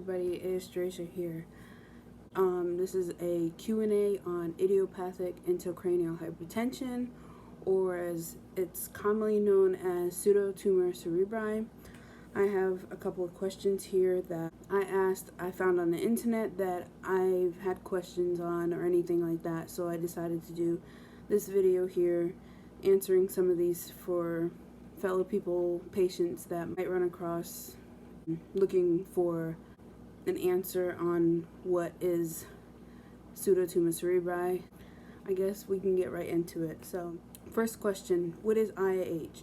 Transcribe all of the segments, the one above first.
everybody, it is Tracer here. This is a Q&A on idiopathic intracranial hypertension, or as it's commonly known as Pseudotumor cerebri. I have a couple of questions here that I found on the internet that I've had questions on or anything like that, so I decided to do this video here answering some of these for fellow people, patients that might run across looking for an answer on what is Pseudotumor cerebri. I guess we can get right into it. So, first question, what is IAH?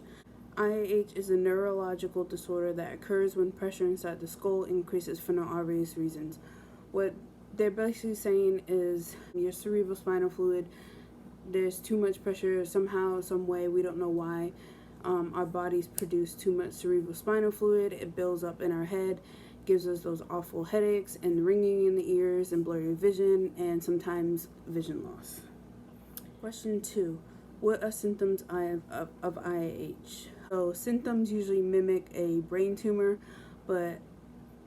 IAH is a neurological disorder that occurs when pressure inside the skull increases for no obvious reasons. What they're basically saying is your cerebrospinal fluid, there's too much pressure somehow, some way, we don't know why. Our bodies produce too much cerebrospinal fluid, it builds up in our head, gives us those awful headaches and ringing in the ears and blurry vision and sometimes vision loss. Question 2. What are symptoms of IAH? So symptoms usually mimic a brain tumor, but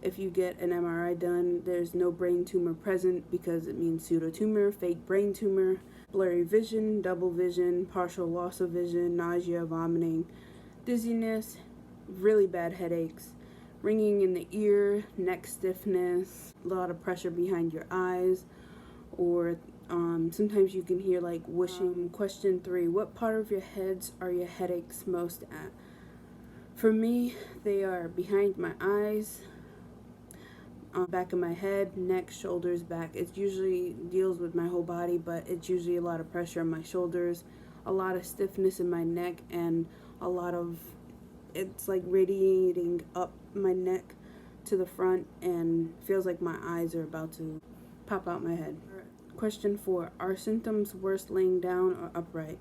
if you get an MRI done, there's no brain tumor present because it means pseudotumor, fake brain tumor. Blurry vision, double vision, partial loss of vision, nausea, vomiting, dizziness, really bad headaches, ringing in the ear, neck stiffness, a lot of pressure behind your eyes, or sometimes you can hear like whooshing. Question 3, what part of your heads are your headaches most at? For me, they are behind my eyes, back of my head, neck, shoulders, back. It usually deals with my whole body, but it's usually a lot of pressure on my shoulders, a lot of stiffness in my neck, and it's like radiating up my neck to the front and feels like my eyes are about to pop out my head. Question 4, are symptoms worse laying down or upright?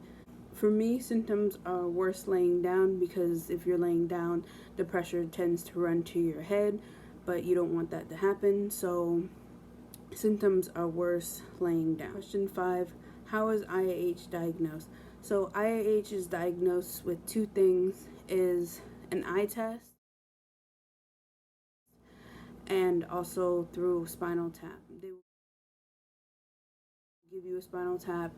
For me, symptoms are worse laying down because if you're laying down, the pressure tends to run to your head, but you don't want that to happen, so symptoms are worse laying down. Question 5, how is IAH diagnosed? So IAH is diagnosed with two things, is an eye test and also through Spinal Tap. They will give you a Spinal Tap.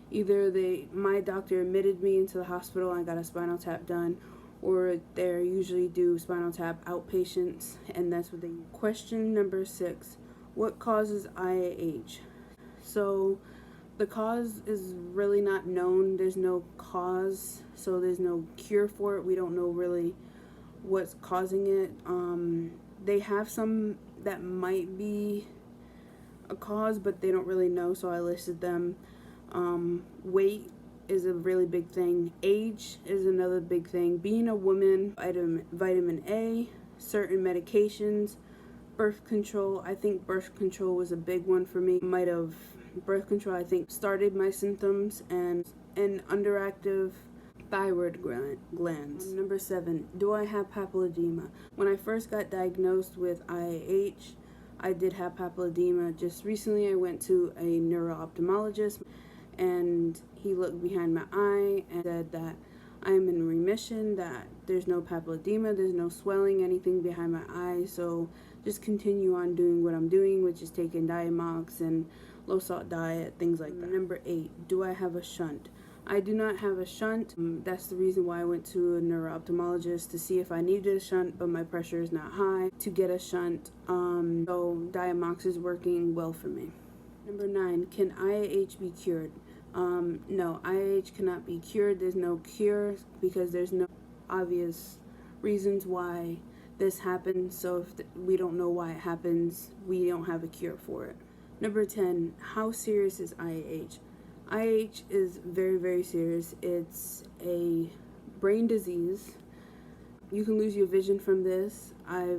Either my doctor admitted me into the hospital and I got a Spinal Tap done, or they usually do Spinal Tap outpatients, and that's what they use. Question number 6, what causes IAH? So the cause is really not known. There's no cause, so there's no cure for it. We don't know really what's causing it. They have some that might be a cause, but they don't really know, so I listed them. Weight is a really big thing. Age is another big thing. Being a woman, vitamin A, certain medications, birth control. I think birth control was a big one for me. Birth control, I think, started my symptoms, and underactive thyroid glands. Number 7, do I have papilledema? When I first got diagnosed with IAH, I did have papilledema. Just recently I went to a neuro-ophthalmologist, and he looked behind my eye and said that I am in remission, that there's no papilledema, there's no swelling, anything behind my eye, so just continue on doing what I'm doing, which is taking Diamox and low salt diet, things like that. Number 8, do I have a shunt? I do not have a shunt. That's the reason why I went to a neuro-ophthalmologist, to see if I needed a shunt, but my pressure is not high to get a shunt, so Diamox is working well for me. Number 9, can IAH be cured? No, IAH cannot be cured. There's no cure because there's no obvious reasons why this happens, so if we don't know why it happens, we don't have a cure for it. Number 10, how serious is IAH? IAH is very, very serious. It's a brain disease. You can lose your vision from this. I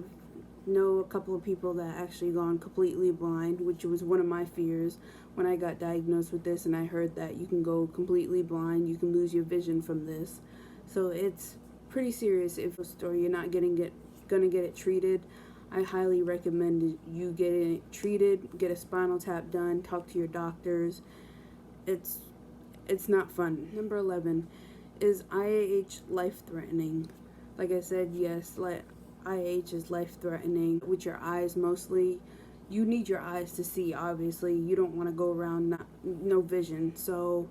know a couple of people that actually gone completely blind, which was one of my fears when I got diagnosed with this, and I heard that you can go completely blind, you can lose your vision from this. So it's pretty serious. If you're not gonna get it treated, I highly recommend you get it treated, get a Spinal Tap done, talk to your doctors. It's not fun. Number 11, is IAH life-threatening? Like I said, yes, IH is life-threatening with your eyes mostly. You need your eyes to see, obviously. You don't want to go around no vision. So,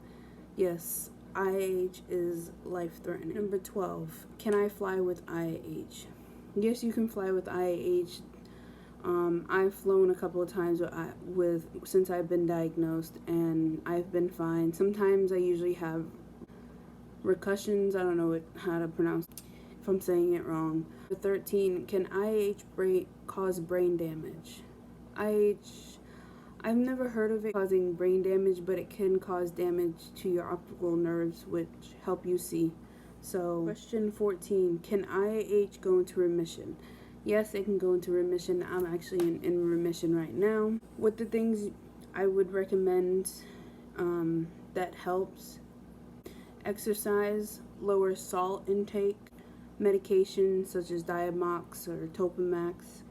yes, IH is life-threatening. Number 12, can I fly with IH? Yes, you can fly with IH. I've flown a couple of times since I've been diagnosed, and I've been fine. Sometimes I usually have recussions. I don't know how to pronounce if I'm saying it wrong. 13, can IH cause brain damage? I've never heard of it causing brain damage, but it can cause damage to your optical nerves, which help you see. So, question 14, can IH go into remission? Yes, it can go into remission. I'm actually in remission right now. What the things I would recommend that helps: exercise, lower salt intake, medication such as Diamox or Topamax,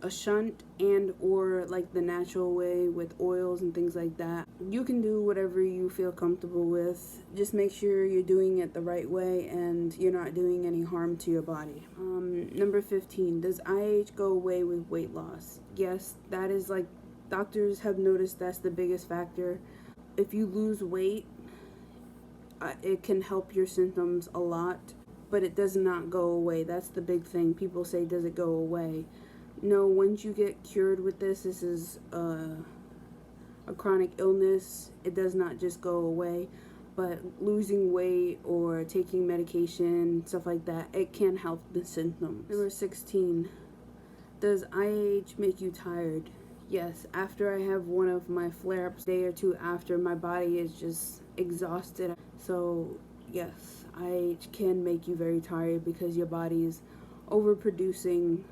a shunt and or like the natural way with oils and things like that. You can do whatever you feel comfortable with. Just make sure you're doing it the right way and you're not doing any harm to your body. Number 15, does IH go away with weight loss? Yes, that is like, doctors have noticed that's the biggest factor. If you lose weight, it can help your symptoms a lot, but it does not go away. That's the big thing. People say, does it go away? No, once you get cured with this is a chronic illness. It does not just go away, but losing weight or taking medication, stuff like that, it can help the symptoms. Number 16, does IH make you tired? Yes, after I have one of my flare-ups, a day or two after, my body is just exhausted. So yes, IH can make you very tired because your body is overproducing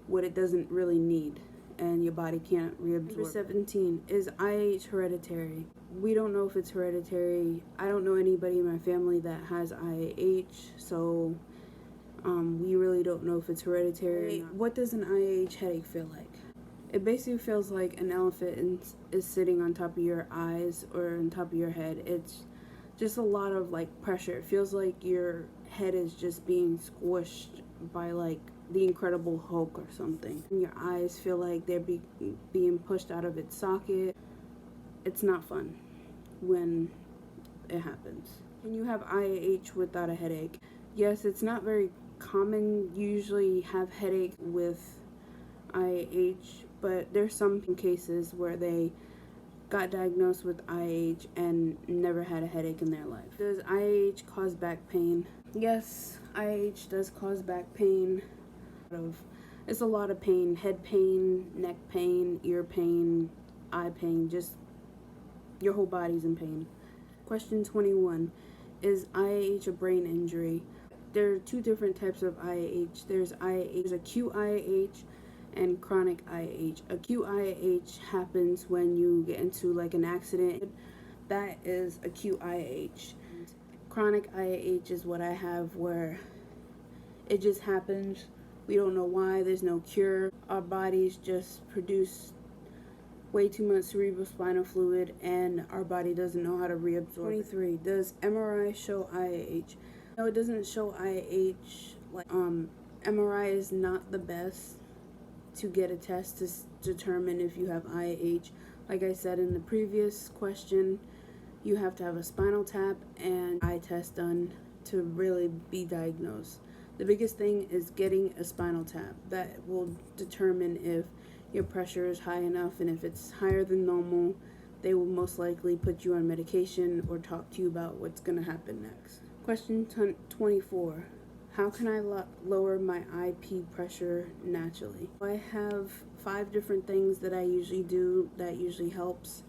what it doesn't really need, and your body can't reabsorb. Number 17, is IH hereditary? We don't know if it's hereditary. I don't know anybody in my family that has IH, so we really don't know if it's hereditary. What does an IH headache feel like? It basically feels like an elephant is sitting on top of your eyes or on top of your head. It's just a lot of like pressure. It feels like your head is just being squished by like the Incredible Hulk or something. And your eyes feel like they're being pushed out of its socket. It's not fun when it happens. Can you have IH without a headache? Yes, it's not very common. You usually have headache with IH, but there's some cases where they got diagnosed with IH and never had a headache in their life. Does IH cause back pain? Yes, IH does cause back pain. It's a lot of pain: head pain, neck pain, ear pain, eye pain, just your whole body's in pain. Question 21, is IH a brain injury? There are two different types of IH. There's acute IH and chronic IH. Acute IH happens when you get into like an accident. That is acute IH. Chronic IH is what I have, where it just happens. We don't know why. There's no cure. Our bodies just produce way too much cerebrospinal fluid and our body doesn't know how to reabsorb. 23, does MRI show IH? No, it doesn't show IH. MRI is not the best to get a test to determine if you have IH. Like I said in the previous question, you have to have a spinal tap and eye test done to really be diagnosed. The biggest thing is getting a spinal tap. That will determine if your pressure is high enough, and if it's higher than normal, they will most likely put you on medication or talk to you about what's going to happen next. Question 24. How can I lower my IP pressure naturally? I have 5 different things that I usually do that usually helps.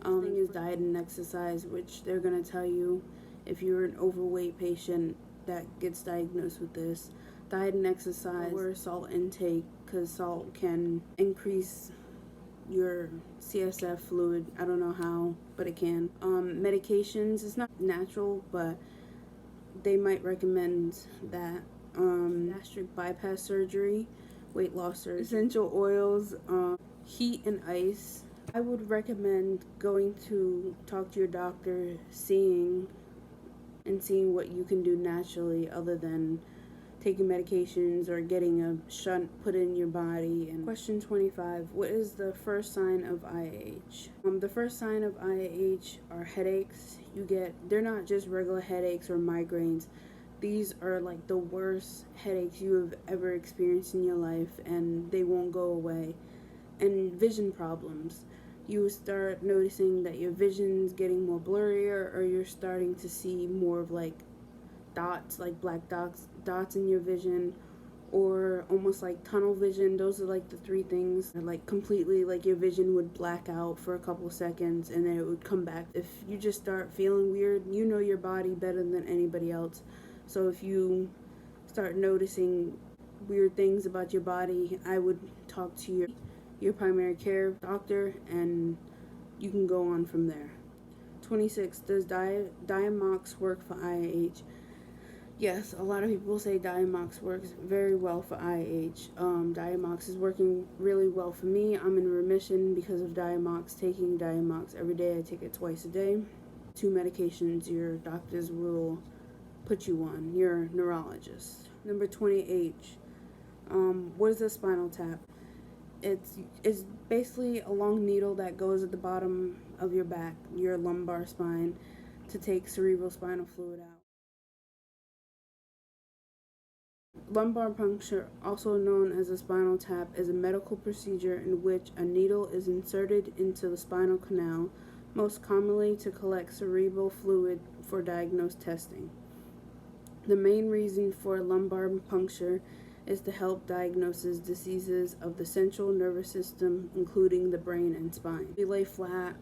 Thing is diet and exercise, which they're going to tell you if you're an overweight patient that gets diagnosed with this. Diet and exercise, lower salt intake, because salt can increase your CSF fluid. I don't know how, but it can. Medications, it's not natural, but they might recommend that. Gastric bypass surgery, weight loss surgery, essential oils, heat and ice. I would recommend going to talk to your doctor, seeing what you can do naturally other than taking medications or getting a shunt put in your body. And question 25, what is the first sign of IH? The first sign of IH are headaches. They're not just regular headaches or migraines. These are like the worst headaches you have ever experienced in your life, and they won't go away. And vision problems. You start noticing that your vision's getting more blurrier, or you're starting to see more of like dots, like black dots in your vision, or almost like tunnel vision. Those are like the three things. Like completely, like your vision would black out for a couple of seconds and then it would come back. If you just start feeling weird, you know your body better than anybody else. So if you start noticing weird things about your body, I would talk to your primary care doctor, and you can go on from there. 26, does Diamox work for IH? Yes, a lot of people say Diamox works very well for IH. Diamox is working really well for me. I'm in remission because of Diamox, taking Diamox every day. I take it twice a day. 2 medications your doctors will put you on, your neurologist. Number 28, what is a spinal tap? It's basically a long needle that goes at the bottom of your back, your lumbar spine, to take cerebrospinal fluid out. Lumbar puncture, also known as a spinal tap, is a medical procedure in which a needle is inserted into the spinal canal, most commonly to collect cerebral fluid for diagnosed testing. The main reason for lumbar puncture is to help diagnose diseases of the central nervous system, including the brain and spine. You lay flat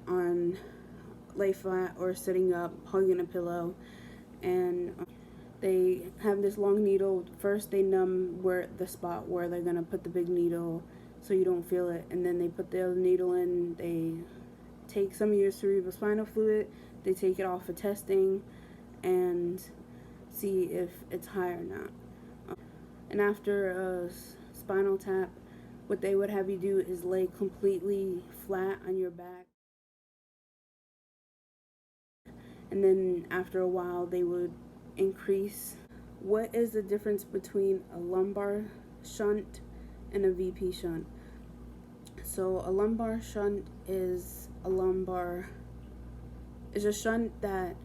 or sitting up, hugging a pillow, and they have this long needle. First they numb the spot where they're gonna put the big needle so you don't feel it, and then they put the other needle in. They take some of your cerebrospinal fluid, they take it off for testing and see if it's high or not. And after a spinal tap, what they would have you do is lay completely flat on your back. And then after a while, they would increase. What is the difference between a lumbar shunt and a VP shunt? So a lumbar shunt is a shunt that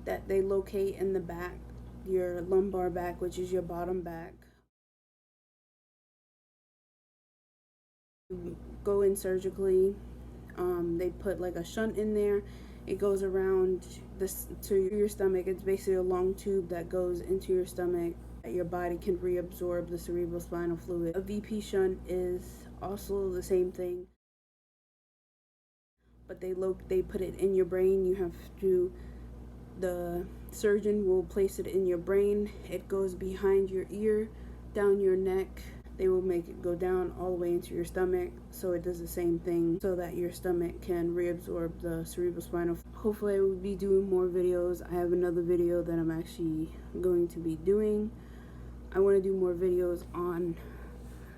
they locate in the back, your lumbar back, which is your bottom back. Go in surgically. They put like a shunt in there. It goes around to your stomach. It's basically a long tube that goes into your stomach that your body can reabsorb the cerebrospinal fluid. A VP shunt is also the same thing, but they put it in your brain. The surgeon will place it in your brain. It goes behind your ear, down your neck. They will make it go down all the way into your stomach, so it does the same thing so that your stomach can reabsorb the cerebrospinal. Hopefully I will be doing more videos. I have another video that I'm actually going to be doing. I want to do more videos on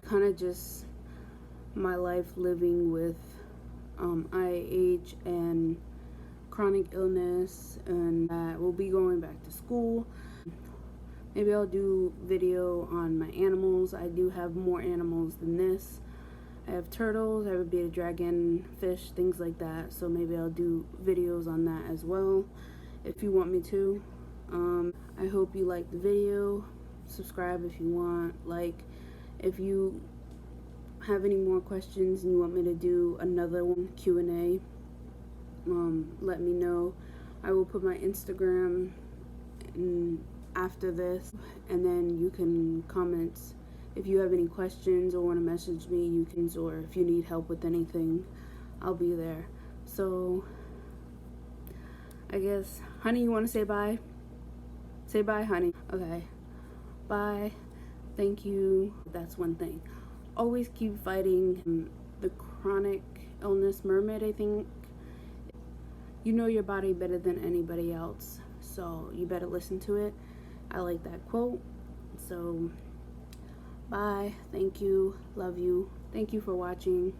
kind of just my life living with IH and chronic illness, and we'll be going back to school. Maybe I'll do video on my animals. I do have more animals than this. I have turtles, I have a bearded dragon, fish, things like that. So maybe I'll do videos on that as well, if you want me to. I hope you liked the video. Subscribe if you want. Like, if you have any more questions and you want me to do another one, Q&A, let me know. I will put my Instagram after this, and then you can comment if you have any questions or want to message me. You can, or if you need help with anything, I'll be there. So I guess, honey, you want to say bye? Say bye, honey. Okay, bye. Thank you. That's one thing. Always keep fighting the chronic illness. Mermaid, I think. You know your body better than anybody else, so you better listen to it. I like that quote. So bye. Thank you. Love you. Thank you for watching.